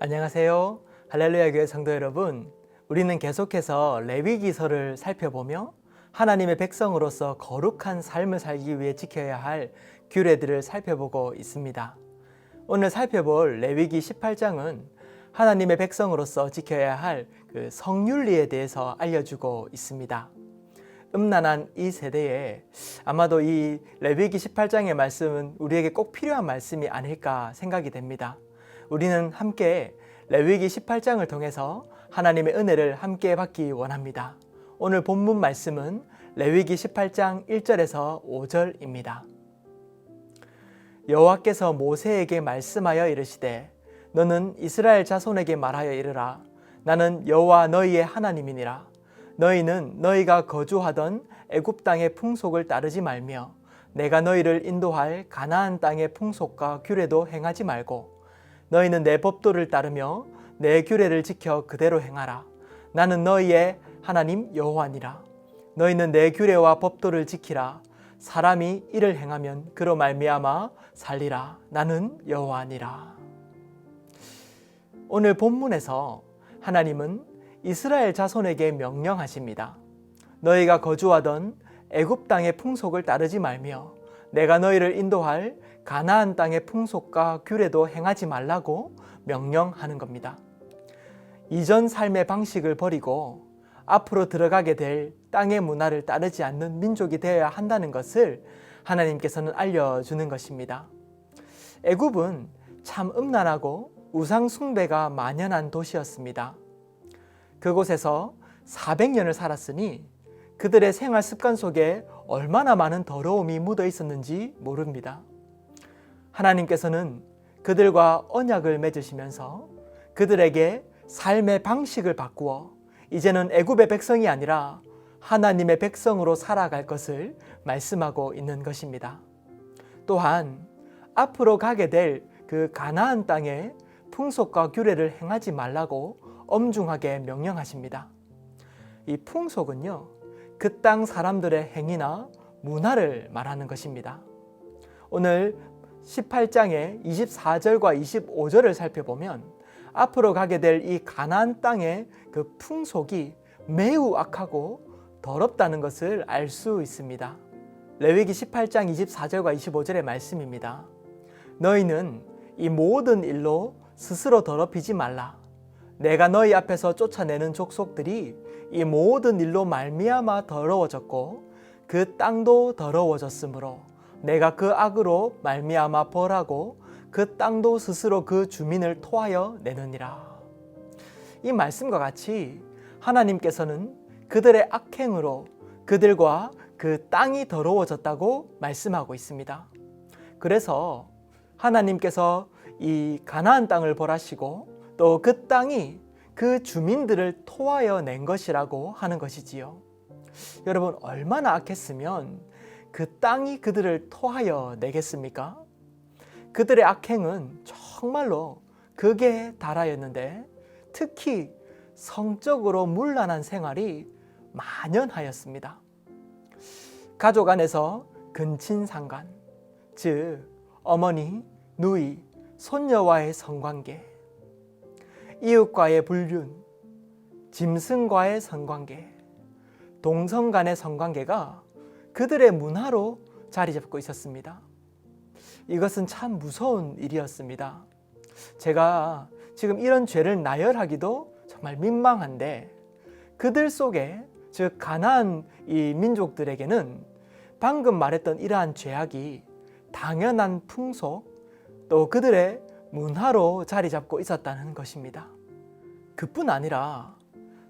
안녕하세요. 할렐루야 교회 성도 여러분, 우리는 계속해서 레위기서를 살펴보며 하나님의 백성으로서 거룩한 삶을 살기 위해 지켜야 할 규례들을 살펴보고 있습니다. 오늘 살펴볼 레위기 18장은 하나님의 백성으로서 지켜야 할 그 성윤리에 대해서 알려주고 있습니다. 음란한 이 세대에 아마도 이 레위기 18장의 말씀은 우리에게 꼭 필요한 말씀이 아닐까 생각이 됩니다. 우리는 함께 레위기 18장을 통해서 하나님의 은혜를 함께 받기 원합니다. 오늘 본문 말씀은 레위기 18장 1절에서 5절입니다. 여호와께서 모세에게 말씀하여 이르시되 너는 이스라엘 자손에게 말하여 이르라. 나는 여호와 너희의 하나님이니라. 너희는 너희가 거주하던 애굽 땅의 풍속을 따르지 말며 내가 너희를 인도할 가나안 땅의 풍속과 규례도 행하지 말고 너희는 내 법도를 따르며 내 규례를 지켜 그대로 행하라. 나는 너희의 하나님 여호와니라. 너희는 내 규례와 법도를 지키라. 사람이 이를 행하면 그로 말미암아 살리라. 나는 여호와니라. 오늘 본문에서 하나님은 이스라엘 자손에게 명령하십니다. 너희가 거주하던 애굽 땅의 풍속을 따르지 말며 내가 너희를 인도할 가나안 땅의 풍속과 규례도 행하지 말라고 명령하는 겁니다. 이전 삶의 방식을 버리고 앞으로 들어가게 될 땅의 문화를 따르지 않는 민족이 되어야 한다는 것을 하나님께서는 알려주는 것입니다. 애굽은 참 음란하고 우상 숭배가 만연한 도시였습니다. 그곳에서 400년을 살았으니 그들의 생활 습관 속에 얼마나 많은 더러움이 묻어 있었는지 모릅니다. 하나님께서는 그들과 언약을 맺으시면서 그들에게 삶의 방식을 바꾸어 이제는 애굽의 백성이 아니라 하나님의 백성으로 살아갈 것을 말씀하고 있는 것입니다. 또한 앞으로 가게 될 그 가나안 땅의 풍속과 규례를 행하지 말라고 엄중하게 명령하십니다. 이 풍속은요, 그 땅 사람들의 행위나 문화를 말하는 것입니다. 오늘 18장의 24절과 25절을 살펴보면 앞으로 가게 될 이 가나안 땅의 그 풍속이 매우 악하고 더럽다는 것을 알 수 있습니다. 레위기 18장 24절과 25절의 말씀입니다. 너희는 이 모든 일로 스스로 더럽히지 말라. 내가 너희 앞에서 쫓아내는 족속들이 이 모든 일로 말미암아 더러워졌고 그 땅도 더러워졌으므로 내가 그 악으로 말미암아 벌하고 그 땅도 스스로 그 주민을 토하여 내느니라. 이 말씀과 같이 하나님께서는 그들의 악행으로 그들과 그 땅이 더러워졌다고 말씀하고 있습니다. 그래서 하나님께서 이 가나안 땅을 벌하시고 또 그 땅이 그 주민들을 토하여 낸 것이라고 하는 것이지요. 여러분, 얼마나 악했으면 그 땅이 그들을 토하여 내겠습니까? 그들의 악행은 정말로 극에 달하였는데 특히 성적으로 문란한 생활이 만연하였습니다. 가족 안에서 근친상간, 즉 어머니, 누이, 손녀와의 성관계, 이웃과의 불륜, 짐승과의 성관계, 동성 간의 성관계가 그들의 문화로 자리 잡고 있었습니다. 이것은 참 무서운 일이었습니다. 제가 지금 이런 죄를 나열하기도 정말 민망한데 그들 속에, 즉 가나안 이 민족들에게는 방금 말했던 이러한 죄악이 당연한 풍속, 또 그들의 문화로 자리 잡고 있었다는 것입니다. 그뿐 아니라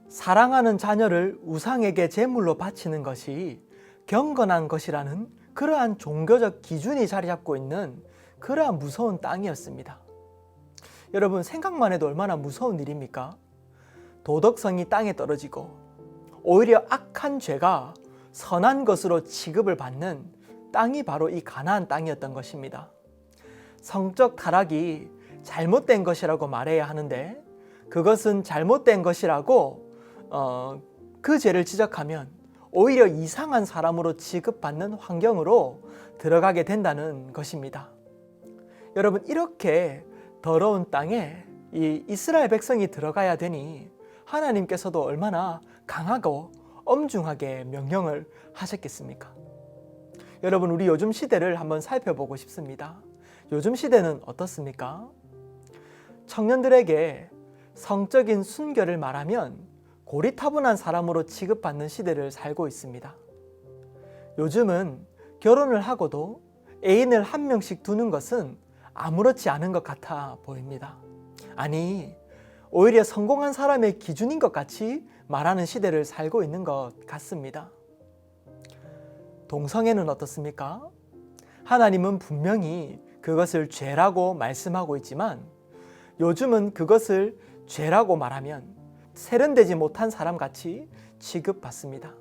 사랑하는 자녀를 우상에게 제물로 바치는 것이 경건한 것이라는 그러한 종교적 기준이 자리 잡고 있는 그러한 무서운 땅이었습니다. 여러분, 생각만 해도 얼마나 무서운 일입니까? 도덕성이 땅에 떨어지고 오히려 악한 죄가 선한 것으로 취급을 받는 땅이 바로 이 가나안 땅이었던 것입니다. 성적 타락이 잘못된 것이라고 말해야 하는데 그것은 잘못된 것이라고 그 죄를 지적하면 오히려 이상한 사람으로 취급받는 환경으로 들어가게 된다는 것입니다. 여러분, 이렇게 더러운 땅에 이 이스라엘 백성이 들어가야 되니 하나님께서도 얼마나 강하고 엄중하게 명령을 하셨겠습니까? 여러분, 우리 요즘 시대를 한번 살펴보고 싶습니다. 요즘 시대는 어떻습니까? 청년들에게 성적인 순결을 말하면 고리타분한 사람으로 취급받는 시대를 살고 있습니다. 요즘은 결혼을 하고도 애인을 한 명씩 두는 것은 아무렇지 않은 것 같아 보입니다. 아니, 오히려 성공한 사람의 기준인 것 같이 말하는 시대를 살고 있는 것 같습니다. 동성애는 어떻습니까? 하나님은 분명히 그것을 죄라고 말씀하고 있지만 요즘은 그것을 죄라고 말하면 세련되지 못한 사람같이 취급받습니다.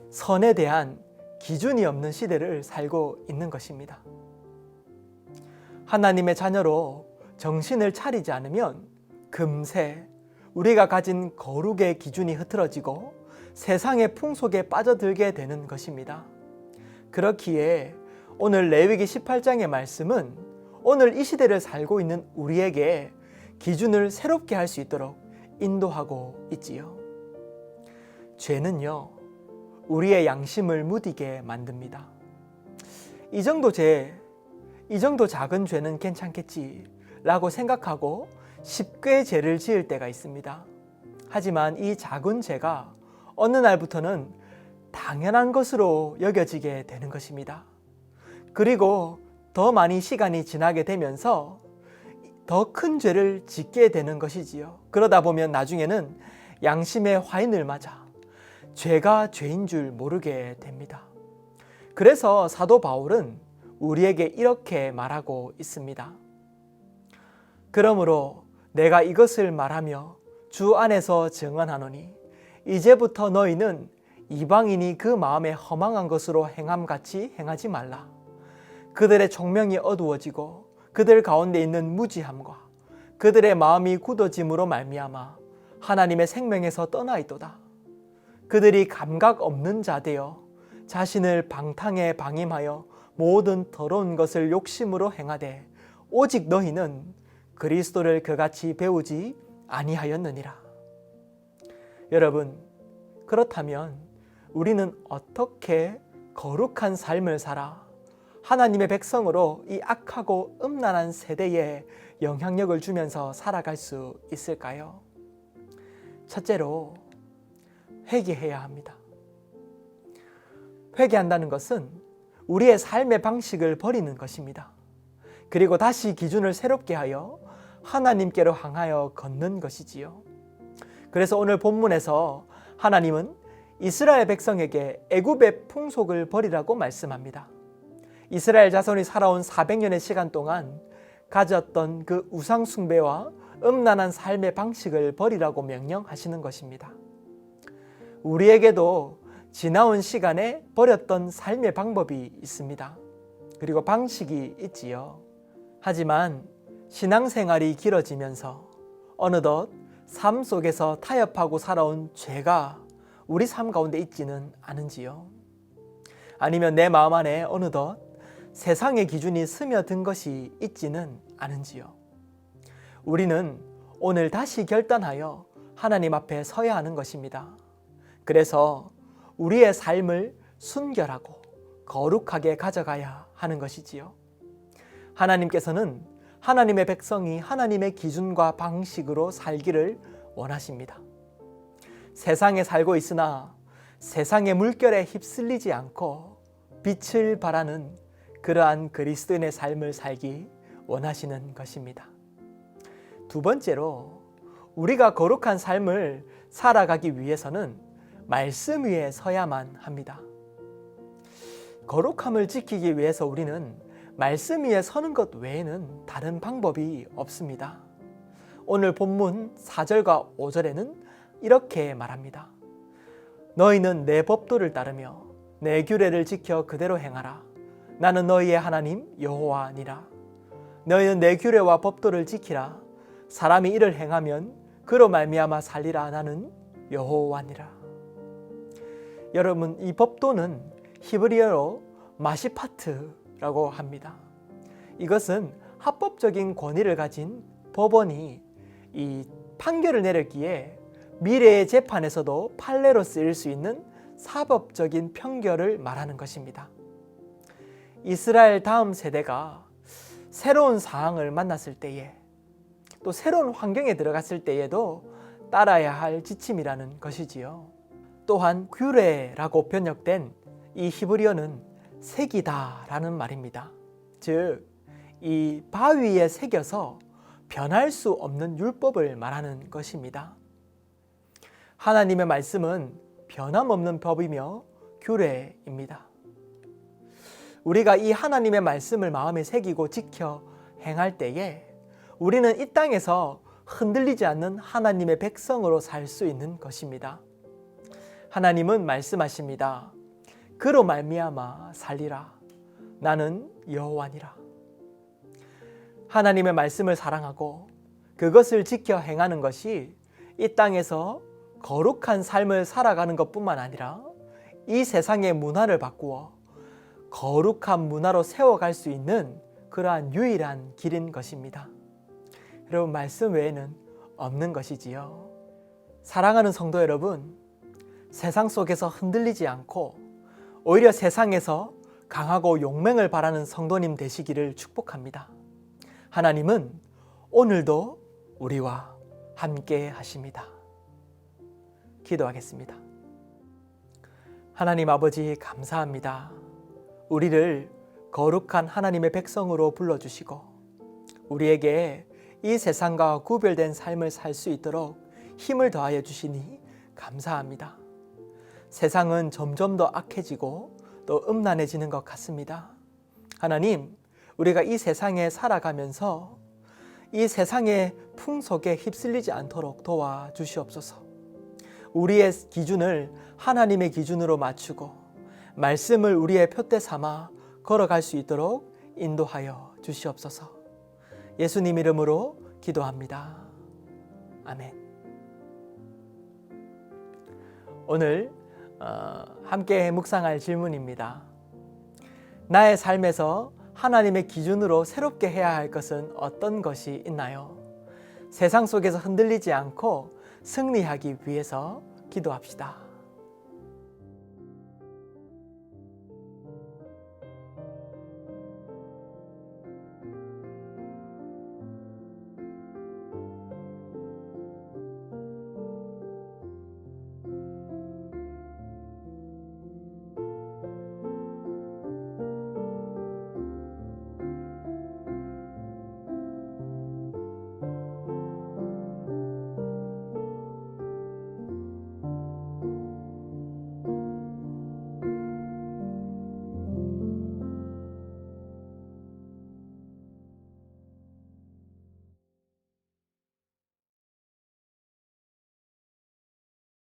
선에 대한 기준이 없는 시대를 살고 있는 것입니다. 하나님의 자녀로 정신을 차리지 않으면 금세 우리가 가진 거룩의 기준이 흐트러지고 세상의 풍속에 빠져들게 되는 것입니다. 그렇기에 오늘 레위기 18장의 말씀은 오늘 이 시대를 살고 있는 우리에게 기준을 새롭게 할 수 있도록 인도하고 있지요. 죄는요, 우리의 양심을 무디게 만듭니다. 이 정도 작은 죄는 괜찮겠지 라고 생각하고 쉽게 죄를 지을 때가 있습니다. 하지만 이 작은 죄가 어느 날부터는 당연한 것으로 여겨지게 되는 것입니다. 그리고 더 많이 시간이 지나게 되면서 더 큰 죄를 짓게 되는 것이지요. 그러다 보면 나중에는 양심의 화인을 맞아 죄가 죄인 줄 모르게 됩니다. 그래서 사도 바울은 우리에게 이렇게 말하고 있습니다. 그러므로 내가 이것을 말하며 주 안에서 증언하노니 이제부터 너희는 이방인이 그 마음에 허망한 것으로 행함같이 행하지 말라. 그들의 총명이 어두워지고 그들 가운데 있는 무지함과 그들의 마음이 굳어짐으로 말미암아 하나님의 생명에서 떠나 있도다. 그들이 감각 없는 자 되어 자신을 방탕에 방임하여 모든 더러운 것을 욕심으로 행하되 오직 너희는 그리스도를 그같이 배우지 아니하였느니라. 여러분, 그렇다면 우리는 어떻게 거룩한 삶을 살아 하나님의 백성으로 이 악하고 음란한 세대에 영향력을 주면서 살아갈 수 있을까요? 첫째로 회개해야 합니다. 회개한다는 것은 우리의 삶의 방식을 버리는 것입니다. 그리고 다시 기준을 새롭게 하여 하나님께로 향하여 걷는 것이지요. 그래서 오늘 본문에서 하나님은 이스라엘 백성에게 애굽의 풍속을 버리라고 말씀합니다. 이스라엘 자손이 살아온 400년의 시간 동안 가졌던 그 우상 숭배와 음란한 삶의 방식을 버리라고 명령하시는 것입니다. 우리에게도 지나온 시간에 버렸던 삶의 방법이 있습니다. 그리고 방식이 있지요. 하지만 신앙생활이 길어지면서 어느덧 삶 속에서 타협하고 살아온 죄가 우리 삶 가운데 있지는 않은지요. 아니면 내 마음 안에 어느덧 세상의 기준이 스며든 것이 있지는 않은지요. 우리는 오늘 다시 결단하여 하나님 앞에 서야 하는 것입니다. 그래서 우리의 삶을 순결하고 거룩하게 가져가야 하는 것이지요. 하나님께서는 하나님의 백성이 하나님의 기준과 방식으로 살기를 원하십니다. 세상에 살고 있으나 세상의 물결에 휩쓸리지 않고 빛을 발하는 그러한 그리스도인의 삶을 살기 원하시는 것입니다. 두 번째로 우리가 거룩한 삶을 살아가기 위해서는 말씀 위에 서야만 합니다. 거룩함을 지키기 위해서 우리는 말씀 위에 서는 것 외에는 다른 방법이 없습니다. 오늘 본문 4절과 5절에는 이렇게 말합니다. 너희는 내 법도를 따르며 내 규례를 지켜 그대로 행하라. 나는 너희의 하나님 여호와니라. 너희는 내 규례와 법도를 지키라. 사람이 이를 행하면 그로 말미암아 살리라. 나는 여호와니라. 여러분, 이 법도는 히브리어로 마시파트라고 합니다. 이것은 합법적인 권위를 가진 법원이 이 판결을 내렸기에 미래의 재판에서도 판례로 쓰일 수 있는 사법적인 편결을 말하는 것입니다. 이스라엘 다음 세대가 새로운 상황을 만났을 때에 또 새로운 환경에 들어갔을 때에도 따라야 할 지침이라는 것이지요. 또한 규례라고 번역된 이 히브리어는 색이다라는 말입니다. 즉, 이 바위에 새겨서 변할 수 없는 율법을 말하는 것입니다. 하나님의 말씀은 변함없는 법이며 규례입니다. 우리가 이 하나님의 말씀을 마음에 새기고 지켜 행할 때에 우리는 이 땅에서 흔들리지 않는 하나님의 백성으로 살 수 있는 것입니다. 하나님은 말씀하십니다. 그로 말미암아 살리라. 나는 여호와니라. 하나님의 말씀을 사랑하고 그것을 지켜 행하는 것이 이 땅에서 거룩한 삶을 살아가는 것뿐만 아니라 이 세상의 문화를 바꾸어 거룩한 문화로 세워갈 수 있는 그러한 유일한 길인 것입니다. 여러분, 말씀 외에는 없는 것이지요. 사랑하는 성도 여러분, 세상 속에서 흔들리지 않고 오히려 세상에서 강하고 용맹을 바라는 성도님 되시기를 축복합니다. 하나님은 오늘도 우리와 함께 하십니다. 기도하겠습니다. 하나님 아버지, 감사합니다. 우리를 거룩한 하나님의 백성으로 불러주시고 우리에게 이 세상과 구별된 삶을 살 수 있도록 힘을 더하여 주시니 감사합니다. 세상은 점점 더 악해지고 또 음란해지는 것 같습니다. 하나님, 우리가 이 세상에 살아가면서 이 세상의 풍속에 휩쓸리지 않도록 도와주시옵소서. 우리의 기준을 하나님의 기준으로 맞추고 말씀을 우리의 표대 삼아 걸어갈 수 있도록 인도하여 주시옵소서. 예수님 이름으로 기도합니다. 아멘. 오늘 함께 묵상할 질문입니다. 나의 삶에서 하나님의 기준으로 새롭게 해야 할 것은 어떤 것이 있나요? 세상 속에서 흔들리지 않고 승리하기 위해서 기도합시다.